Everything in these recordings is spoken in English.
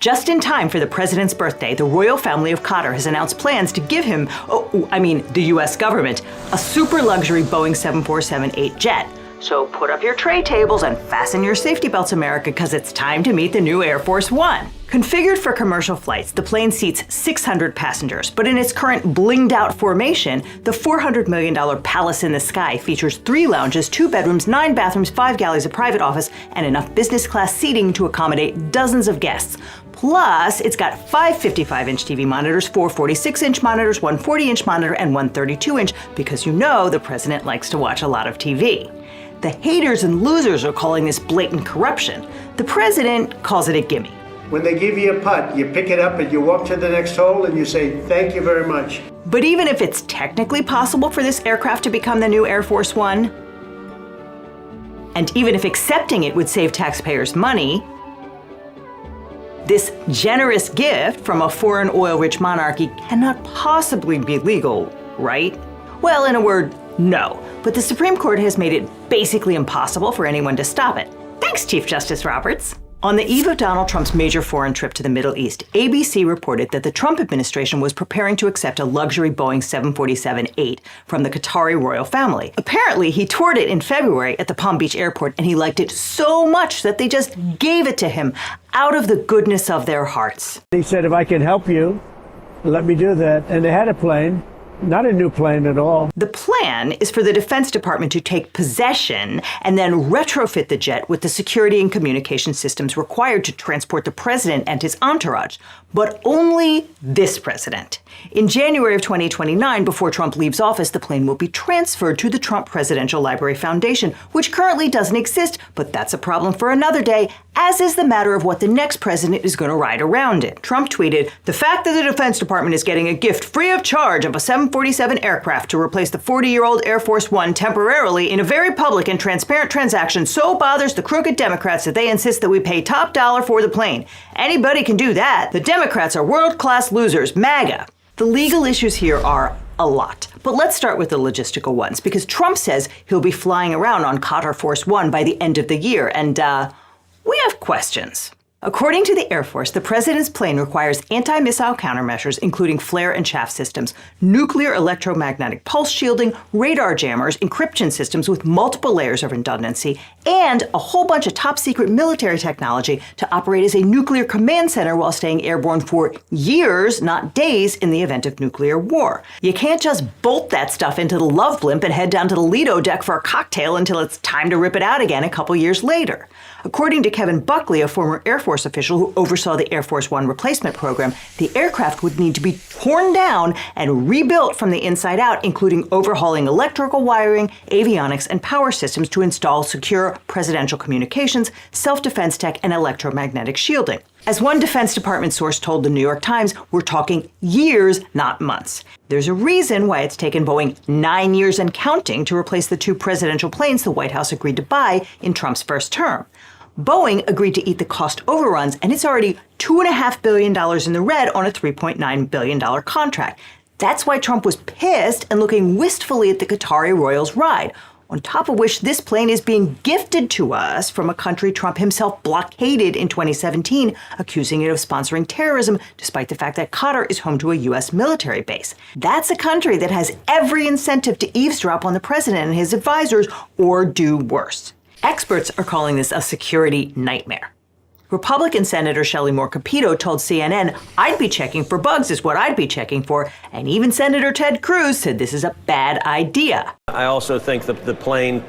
Just in time for the president's birthday, the royal family of Qatar has announced plans to give him, the U.S. government, a super luxury Boeing 747-8 jet. So put up your tray tables and fasten your safety belts, America, because it's time to meet the new Air Force One. Configured for commercial flights, the plane seats 600 passengers, but in its current blinged-out formation, the $400 million palace in the sky features 3 lounges, 2 bedrooms, 9 bathrooms, 5 galleys, a private office, and enough business-class seating to accommodate dozens of guests. Plus, it's got 5 55-inch TV monitors, 4 46-inch monitors, 1 40-inch monitor, and 1 32-inch, because you know the president likes to watch a lot of TV. The haters and losers are calling this blatant corruption. The president calls it a gimme. When they give you a putt, you pick it up and you walk to the next hole and you say, "Thank you very much." But even if it's technically possible for this aircraft to become the new Air Force One, and even if accepting it would save taxpayers money, this generous gift from a foreign oil-rich monarchy cannot possibly be legal, right? Well, in a word, no. But the Supreme Court has made it basically impossible for anyone to stop it. Thanks, Chief Justice Roberts. On the eve of Donald Trump's major foreign trip to the Middle East, ABC reported that the Trump administration was preparing to accept a luxury Boeing 747-8 from the Qatari royal family. Apparently, he toured it in February at the Palm Beach airport, and he liked it so much that they just gave it to him out of the goodness of their hearts. He said, "If I can help you, let me do that." And they had a plane. Not a new plane at all. The plan is for the Defense Department to take possession and then retrofit the jet with the security and communication systems required to transport the president and his entourage. But only this president. In January of 2029, before Trump leaves office, the plane will be transferred to the Trump Presidential Library Foundation, which currently doesn't exist, but that's a problem for another day, as is the matter of what the next president is going to ride around in. Trump tweeted, "The fact that the Defense Department is getting a gift free of charge of a 747 aircraft to replace the 40-year-old Air Force One temporarily in a very public and transparent transaction so bothers the crooked Democrats that they insist that we pay top dollar for the plane. Anybody can do that. The Democrats are world-class losers, MAGA." The legal issues here are a lot. But let's start with the logistical ones, because Trump says he'll be flying around on Qatar Force One by the end of the year, and we have questions. According to the Air Force, the president's plane requires anti-missile countermeasures, including flare and chaff systems, nuclear electromagnetic pulse shielding, radar jammers, encryption systems with multiple layers of redundancy, and a whole bunch of top-secret military technology to operate as a nuclear command center while staying airborne for years, not days, in the event of nuclear war. You can't just bolt that stuff into the Love Blimp and head down to the Lido deck for a cocktail until it's time to rip it out again a couple years later. According to Kevin Buckley, a former Air Force official who oversaw the Air Force One replacement program, the aircraft would need to be torn down and rebuilt from the inside out, including overhauling electrical wiring, avionics, and power systems to install secure presidential communications, self-defense tech, and electromagnetic shielding. As one Defense Department source told the New York Times, we're talking years, not months. There's a reason why it's taken Boeing 9 years and counting to replace the 2 presidential planes the White House agreed to buy in Trump's first term. Boeing agreed to eat the cost overruns, and it's already $2.5 billion in the red on a $3.9 billion contract. That's why Trump was pissed and looking wistfully at the Qatari royals' ride, on top of which this plane is being gifted to us from a country Trump himself blockaded in 2017, accusing it of sponsoring terrorism, despite the fact that Qatar is home to a U.S. military base. That's a country that has every incentive to eavesdrop on the president and his advisors, or do worse. Experts are calling this a security nightmare. Republican Senator Shelley Moore Capito told CNN, "I'd be checking for bugs is what I'd be checking for," and even Senator Ted Cruz said this is a bad idea. I also think that the plane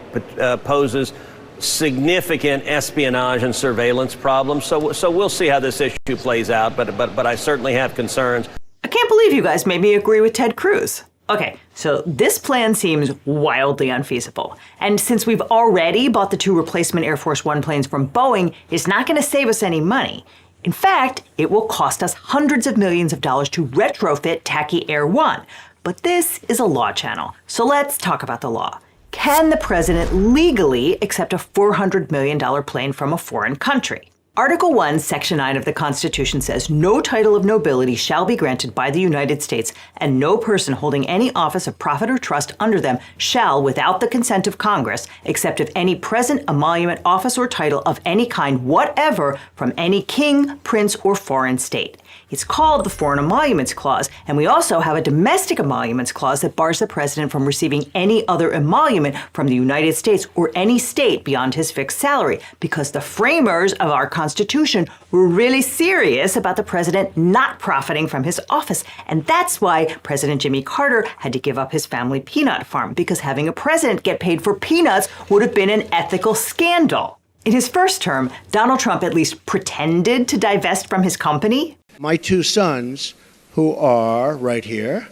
poses significant espionage and surveillance problems, so we'll see how this issue plays out, but I certainly have concerns. I can't believe you guys made me agree with Ted Cruz. Okay, so this plan seems wildly unfeasible. And since we've already bought the 2 replacement Air Force One planes from Boeing, it's not going to save us any money. In fact, it will cost us hundreds of millions of dollars to retrofit tacky Air One. But this is a law channel, so let's talk about the law. Can the president legally accept a $400 million plane from a foreign country? Article 1, Section 9 of the Constitution says no title of nobility shall be granted by the United States, and no person holding any office of profit or trust under them shall, without the consent of Congress, except if any present emolument, office, or title of any kind whatever from any king, prince, or foreign state. It's called the Foreign Emoluments Clause, and we also have a Domestic Emoluments Clause that bars the president from receiving any other emolument from the United States or any state beyond his fixed salary, because the framers of our Constitution were really serious about the president not profiting from his office. And that's why President Jimmy Carter had to give up his family peanut farm, because having a president get paid for peanuts would have been an ethical scandal. In his first term, Donald Trump at least pretended to divest from his company. My two sons, who are right here,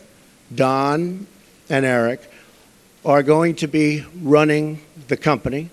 Don and Eric, are going to be running the company.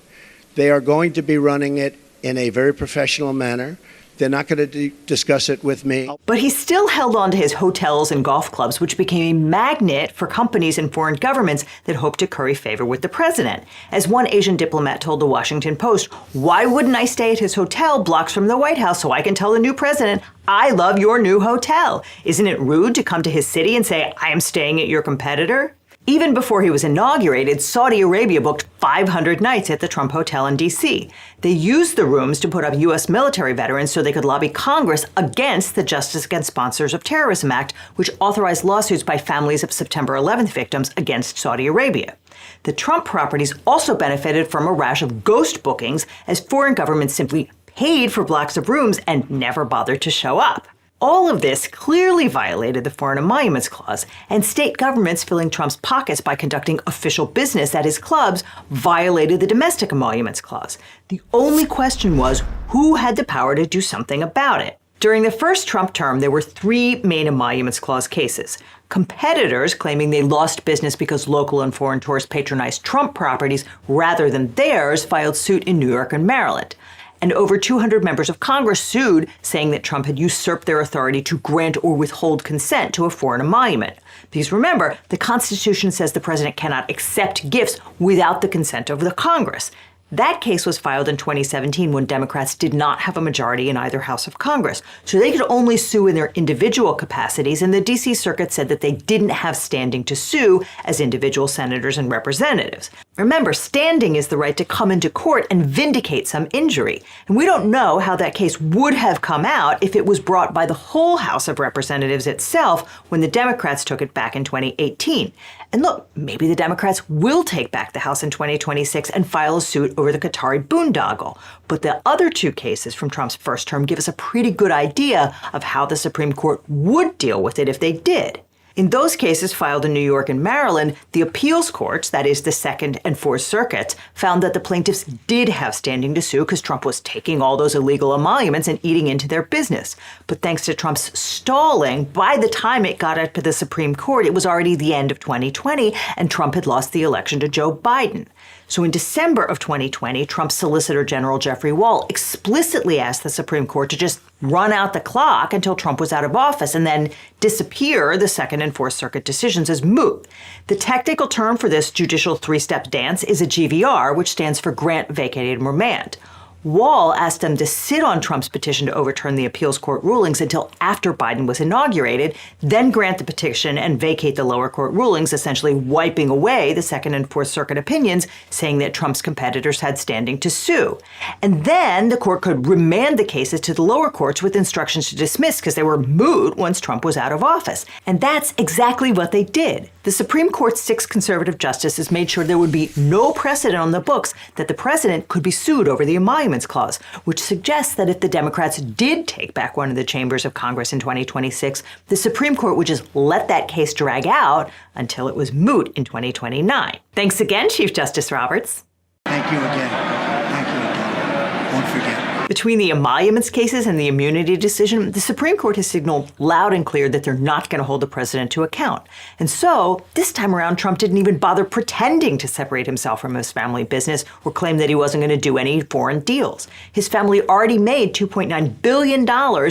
They are going to be running it in a very professional manner. They're not going to discuss it with me. But he still held on to his hotels and golf clubs, which became a magnet for companies and foreign governments that hoped to curry favor with the president. As one Asian diplomat told the Washington Post, "Why wouldn't I stay at his hotel blocks from the White House so I can tell the new president, I love your new hotel? Isn't it rude to come to his city and say, I am staying at your competitor?" Even before he was inaugurated, Saudi Arabia booked 500 nights at the Trump Hotel in D.C. They used the rooms to put up U.S. military veterans so they could lobby Congress against the Justice Against Sponsors of Terrorism Act, which authorized lawsuits by families of September 11th victims against Saudi Arabia. The Trump properties also benefited from a rash of ghost bookings, as foreign governments simply paid for blocks of rooms and never bothered to show up. All of this clearly violated the Foreign Emoluments Clause, and state governments filling Trump's pockets by conducting official business at his clubs violated the Domestic Emoluments Clause. The only question was who had the power to do something about it. During the first Trump term, there were three main Emoluments Clause cases. Competitors claiming they lost business because local and foreign tourists patronized Trump properties rather than theirs filed suit in New York and Maryland. And over 200 members of Congress sued, saying that Trump had usurped their authority to grant or withhold consent to a foreign emolument. Because remember, the Constitution says the president cannot accept gifts without the consent of the Congress. That case was filed in 2017 when Democrats did not have a majority in either house of Congress. So they could only sue in their individual capacities, and the D.C. Circuit said that they didn't have standing to sue as individual senators and representatives. Remember, standing is the right to come into court and vindicate some injury. And we don't know how that case would have come out if it was brought by the whole House of Representatives itself when the Democrats took it back in 2018. And look, maybe the Democrats will take back the House in 2026 and file a suit over the Qatari boondoggle. But the other two cases from Trump's first term give us a pretty good idea of how the Supreme Court would deal with it if they did. In those cases filed in New York and Maryland, the appeals courts, that is the Second and Fourth Circuits, found that the plaintiffs did have standing to sue because Trump was taking all those illegal emoluments and eating into their business. But thanks to Trump's stalling, by the time it got up to the Supreme Court, it was already the end of 2020, and Trump had lost the election to Joe Biden. So in December of 2020, Trump's Solicitor General Jeffrey Wall explicitly asked the Supreme Court to just run out the clock until Trump was out of office and then disappear the Second and Fourth Circuit decisions as moot. The technical term for this judicial three-step dance is a GVR, which stands for grant, vacate, and remand. Wall asked them to sit on Trump's petition to overturn the appeals court rulings until after Biden was inaugurated, then grant the petition and vacate the lower court rulings, essentially wiping away the Second and Fourth Circuit opinions, saying that Trump's competitors had standing to sue. And then the court could remand the cases to the lower courts with instructions to dismiss because they were moot once Trump was out of office. And that's exactly what they did. The Supreme Court's 6 conservative justices made sure there would be no precedent on the books that the president could be sued over the Emoluments Clause, which suggests that if the Democrats did take back one of the chambers of Congress in 2026, the Supreme Court would just let that case drag out until it was moot in 2029. Thanks again, Chief Justice Roberts. Thank you again. Thank you again. Won't forget. Between the emoluments cases and the immunity decision, the Supreme Court has signaled loud and clear that they're not going to hold the president to account. And so, this time around, Trump didn't even bother pretending to separate himself from his family business or claim that he wasn't going to do any foreign deals. His family already made $2.9 billion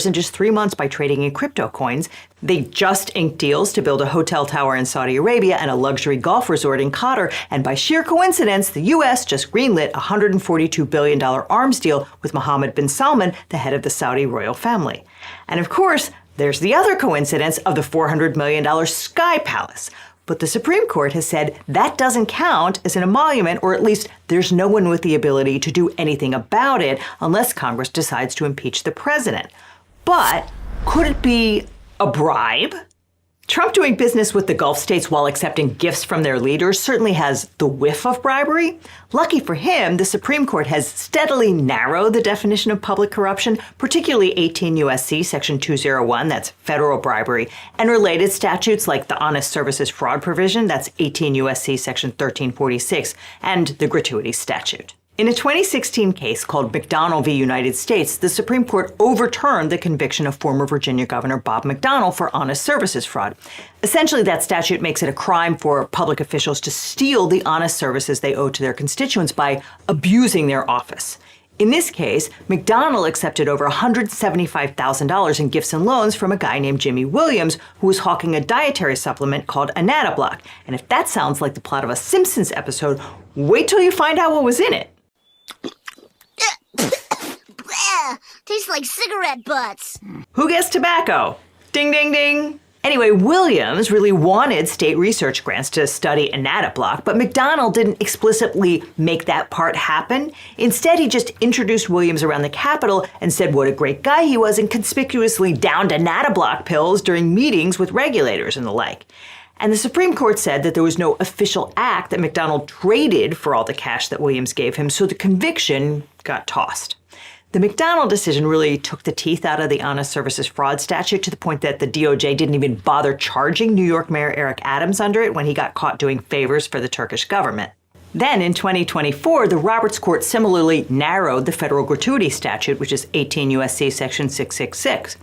in just 3 months by trading in crypto coins. They just inked deals to build a hotel tower in Saudi Arabia and a luxury golf resort in Qatar. And by sheer coincidence, the U.S. just greenlit a $142 billion arms deal with Mohammed Mohammed bin Salman, the head of the Saudi royal family. And of course, there's the other coincidence of the $400 million Sky Palace. But the Supreme Court has said that doesn't count as an emolument, or at least there's no one with the ability to do anything about it unless Congress decides to impeach the president. But could it be a bribe? Trump doing business with the Gulf states while accepting gifts from their leaders certainly has the whiff of bribery. Lucky for him, the Supreme Court has steadily narrowed the definition of public corruption, particularly 18 U.S.C. Section 201, that's federal bribery, and related statutes like the honest services fraud provision, that's 18 U.S.C. Section 1346, and the gratuity statute. In a 2016 case called McDonnell v. United States, the Supreme Court overturned the conviction of former Virginia Governor Bob McDonnell for honest services fraud. Essentially, that statute makes it a crime for public officials to steal the honest services they owe to their constituents by abusing their office. In this case, McDonnell accepted over $175,000 in gifts and loans from a guy named Jimmy Williams, who was hawking a dietary supplement called Anadablock. And if that sounds like the plot of a Simpsons episode, wait till you find out what was in it. Tastes like cigarette butts. Who gets tobacco? Ding, ding, ding. Anyway, Williams really wanted state research grants to study Anadablock, but McDonnell didn't explicitly make that part happen. Instead, he just introduced Williams around the Capitol and said what a great guy he was and conspicuously downed Anadablock pills during meetings with regulators and the like. And the Supreme Court said that there was no official act that McDonnell traded for all the cash that Williams gave him, so the conviction got tossed. The McDonnell decision really took the teeth out of the honest services fraud statute to the point that the DOJ didn't even bother charging New York Mayor Eric Adams under it when he got caught doing favors for the Turkish government. Then in 2024, the Roberts Court similarly narrowed the federal gratuity statute, which is 18 U.S.C. Section 666.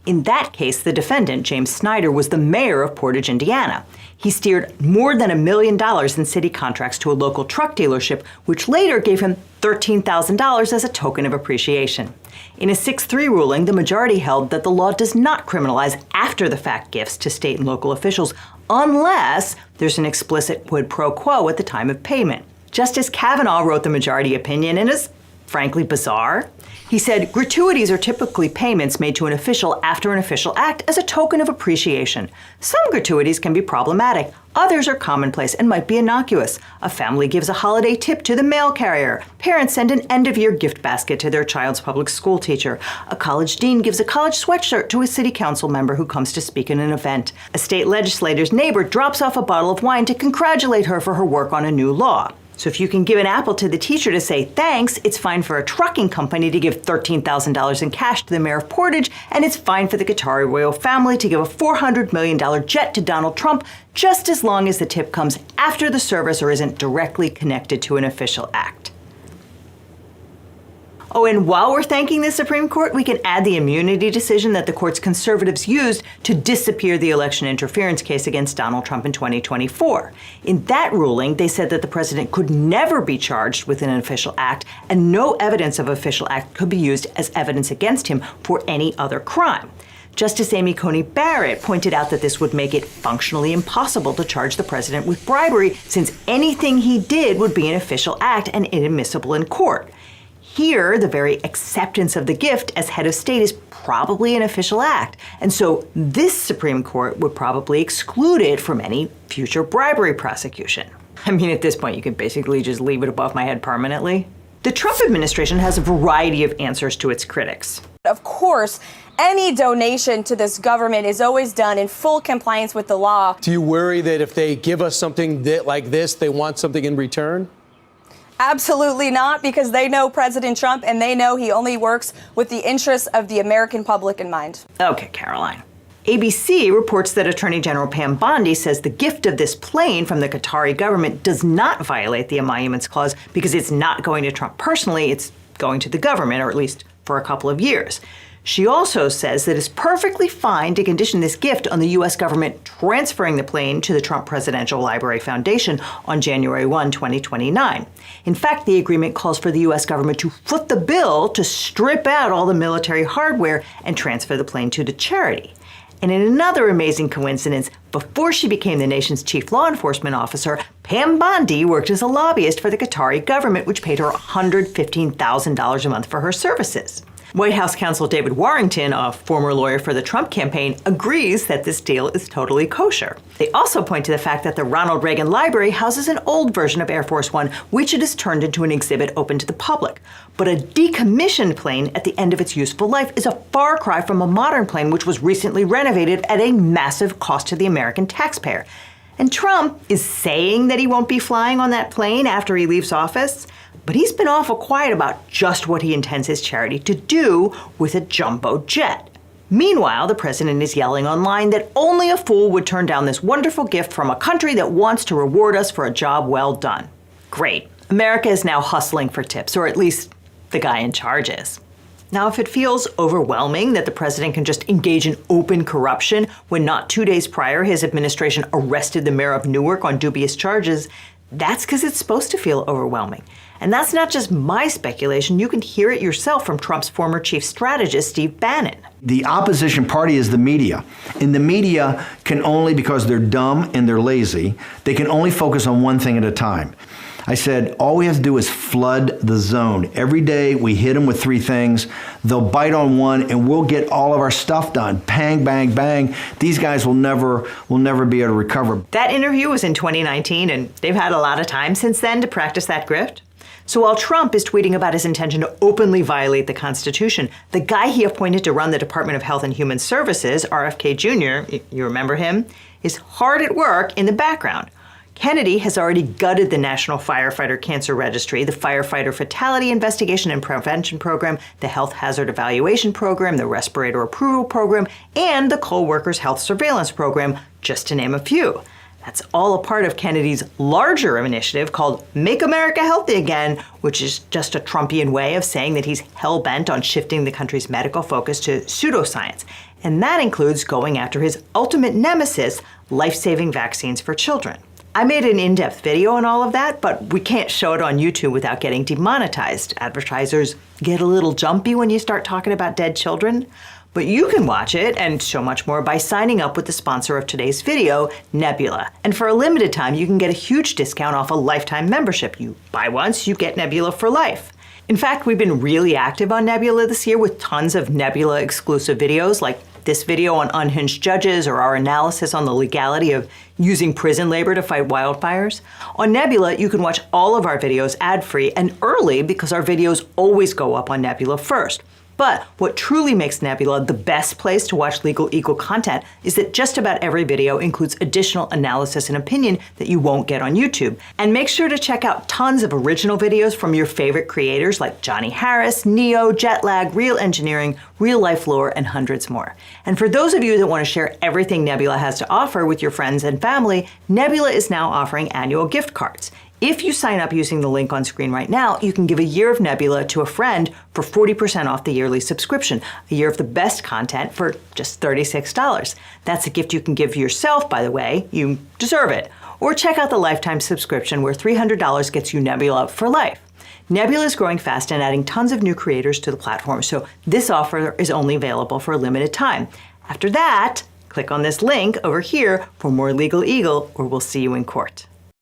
In that case, the defendant, James Snyder, was the mayor of Portage, Indiana. He steered more than $1 million in city contracts to a local truck dealership, which later gave him $13,000 as a token of appreciation. In a 6-3 ruling, the majority held that the law does not criminalize after-the-fact gifts to state and local officials unless there's an explicit quid pro quo at the time of payment. Justice Kavanaugh wrote the majority opinion and is frankly bizarre. He said, gratuities are typically payments made to an official after an official act as a token of appreciation. Some gratuities can be problematic. Others are commonplace and might be innocuous. A family gives a holiday tip to the mail carrier. Parents send an end-of-year gift basket to their child's public school teacher. A college dean gives a college sweatshirt to a city council member who comes to speak in an event. A state legislator's neighbor drops off a bottle of wine to congratulate her for her work on a new law. So if you can give an apple to the teacher to say thanks, it's fine for a trucking company to give $13,000 in cash to the mayor of Portage, and it's fine for the Qatar royal family to give a $400 million jet to Donald Trump, just as long as the tip comes after the service or isn't directly connected to an official act. Oh, and while we're thanking the Supreme Court, we can add the immunity decision that the court's conservatives used to disappear the election interference case against Donald Trump in 2024. In that ruling, they said that the president could never be charged with an official act, and no evidence of official act could be used as evidence against him for any other crime. Justice Amy Coney Barrett pointed out that this would make it functionally impossible to charge the president with bribery, since anything he did would be an official act and inadmissible in court. Here, the very acceptance of the gift as head of state is probably an official act, and so this Supreme Court would probably exclude it from any future bribery prosecution. I mean, at this point, you could basically just leave it above my head permanently. The Trump administration has a variety of answers to its critics. Of course, any donation to this government is always done in full compliance with the law. Do you worry that if they give us something like this, they want something in return? Absolutely not, because they know President Trump and they know he only works with the interests of the American public in mind. Okay, Caroline. ABC reports that Attorney General Pam Bondi says the gift of this plane from the Qatari government does not violate the Emoluments Clause because it's not going to Trump personally, it's going to the government, or at least for a couple of years. She also says that it's perfectly fine to condition this gift on the U.S. government transferring the plane to the Trump Presidential Library Foundation on January 1, 2029. In fact, the agreement calls for the U.S. government to foot the bill to strip out all the military hardware and transfer the plane to the charity. And in another amazing coincidence, before she became the nation's chief law enforcement officer, Pam Bondi worked as a lobbyist for the Qatari government, which paid her $115,000 a month for her services. White House counsel David Warrington, a former lawyer for the Trump campaign, agrees that this deal is totally kosher. They also point to the fact that the Ronald Reagan Library houses an old version of Air Force One, which it has turned into an exhibit open to the public. But a decommissioned plane at the end of its useful life is a far cry from a modern plane which was recently renovated at a massive cost to the American taxpayer. And Trump is saying that he won't be flying on that plane after he leaves office, but he's been awful quiet about just what he intends his charity to do with a jumbo jet. Meanwhile, the president is yelling online that only a fool would turn down this wonderful gift from a country that wants to reward us for a job well done. Great. America is now hustling for tips, or at least the guy in charge is. Now, if it feels overwhelming that the president can just engage in open corruption when not 2 days prior his administration arrested the mayor of Newark on dubious charges, that's because it's supposed to feel overwhelming. And that's not just my speculation. You can hear it yourself from Trump's former chief strategist, Steve Bannon. The opposition party is the media. And the media can only, because they're dumb and they're lazy, they can only focus on one thing at a time. I said, all we have to do is flood the zone. Every day we hit them with 3 things. They'll bite on one and we'll get all of our stuff done. Bang, bang, bang. These guys will never be able to recover. That interview was in 2019, and they've had a lot of time since then to practice that grift. So while Trump is tweeting about his intention to openly violate the Constitution, the guy he appointed to run the Department of Health and Human Services, RFK Jr., you remember him, is hard at work in the background. Kennedy has already gutted the National Firefighter Cancer Registry, the Firefighter Fatality Investigation and Prevention Program, the Health Hazard Evaluation Program, the Respirator Approval Program, and the Coal Workers Health Surveillance Program, just to name a few. That's all a part of Kennedy's larger initiative called Make America Healthy Again, which is just a Trumpian way of saying that he's hell-bent on shifting the country's medical focus to pseudoscience. And that includes going after his ultimate nemesis, life-saving vaccines for children. I made an in-depth video on all of that, but we can't show it on YouTube without getting demonetized. Advertisers get a little jumpy when you start talking about dead children. But you can watch it and so much more by signing up with the sponsor of today's video, Nebula. And for a limited time, you can get a huge discount off a lifetime membership. You buy once, you get Nebula for life. In fact, we've been really active on Nebula this year with tons of Nebula exclusive videos like this video on unhinged judges or our analysis on the legality of using prison labor to fight wildfires. On Nebula, you can watch all of our videos ad-free and early because our videos always go up on Nebula first. But what truly makes Nebula the best place to watch Legal Eagle content is that just about every video includes additional analysis and opinion that you won't get on YouTube. And make sure to check out tons of original videos from your favorite creators like Johnny Harris, Neo, Jetlag, Real Engineering, Real Life Lore, and hundreds more. And for those of you that want to share everything Nebula has to offer with your friends and family, Nebula is now offering annual gift cards. If you sign up using the link on screen right now, you can give a year of Nebula to a friend for 40% off the yearly subscription, a year of the best content for just $36. That's a gift you can give yourself, by the way. You deserve it. Or check out the lifetime subscription where $300 gets you Nebula for life. Nebula is growing fast and adding tons of new creators to the platform, so this offer is only available for a limited time. After that, click on this link over here for more Legal Eagle, or we'll see you in court.